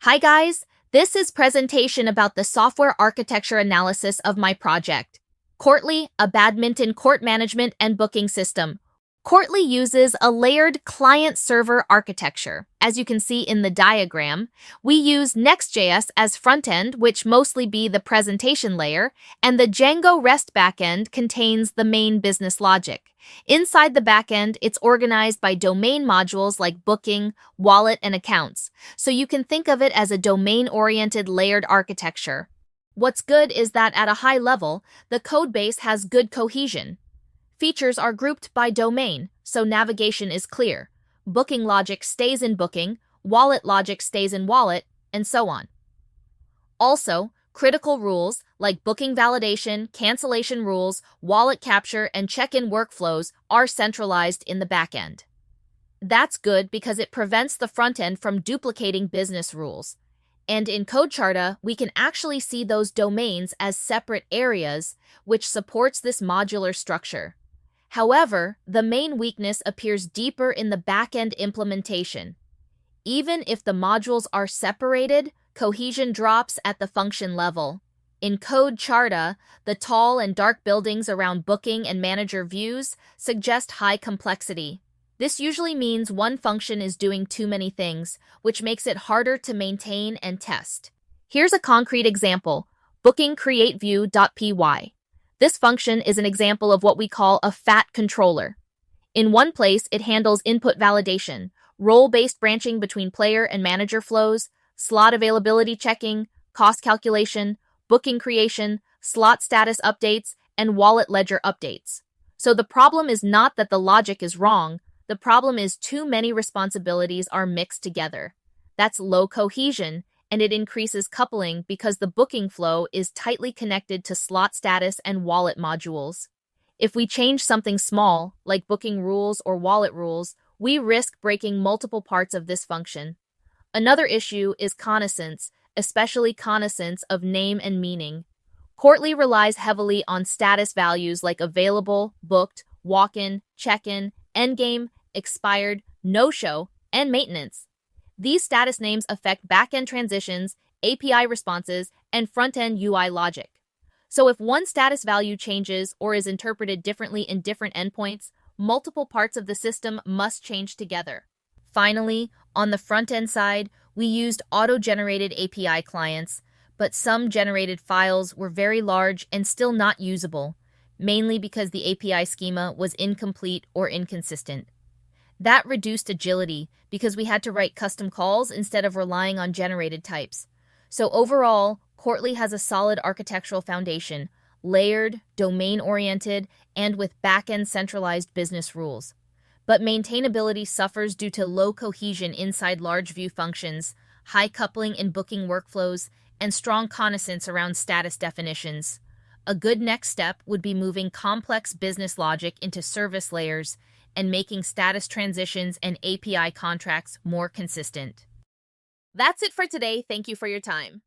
Hi guys, this is presentation about the software architecture analysis of my project. Courtly, a badminton court management and booking system. Courtly uses a layered client-server architecture. As you can see in the diagram, we use Next.js as frontend, which mostly be the presentation layer, and the Django REST backend contains the main business logic. Inside the backend, it's organized by domain modules like booking, wallet, and accounts, so you can think of it as a domain-oriented layered architecture. What's good is that at a high level, the codebase has good cohesion. Features are grouped by domain, so navigation is clear. Booking logic stays in booking, wallet logic stays in wallet, and so on. Also, critical rules like booking validation, cancellation rules, wallet capture, and check-in workflows are centralized in the backend. That's good because it prevents the front end from duplicating business rules. And in CodeCharta, we can actually see those domains as separate areas, which supports this modular structure. However, the main weakness appears deeper in the backend implementation. Even if the modules are separated, cohesion drops at the function level. In CodeCharta, the tall and dark buildings around booking and manager views suggest high complexity. This usually means one function is doing too many things, which makes it harder to maintain and test. Here's a concrete example, bookingCreateView.py. This function is an example of what we call a fat controller. In one place, it handles input validation, role-based branching between player and manager flows, slot availability checking, cost calculation, booking creation, slot status updates, and wallet ledger updates. So the problem is not that the logic is wrong, the problem is too many responsibilities are mixed together. That's low cohesion, and it increases coupling because the booking flow is tightly connected to slot status and wallet modules. If we change something small, like booking rules or wallet rules, we risk breaking multiple parts of this function. Another issue is connascence, especially connascence of name and meaning. Courtly relies heavily on status values like available, booked, walk-in, check-in, endgame, expired, no-show, and maintenance. These status names affect backend transitions, API responses, and front-end UI logic. So if one status value changes or is interpreted differently in different endpoints, multiple parts of the system must change together. Finally, on the front-end side, we used auto-generated API clients, but some generated files were very large and still not usable, mainly because the API schema was incomplete or inconsistent. That reduced agility because we had to write custom calls instead of relying on generated types. So overall, Courtly has a solid architectural foundation, layered, domain-oriented, and with back-end centralized business rules. But maintainability suffers due to low cohesion inside large view functions, high coupling in booking workflows, and strong connascence around status definitions. A good next step would be moving complex business logic into service layers and making status transitions and API contracts more consistent. That's it for today. Thank you for your time.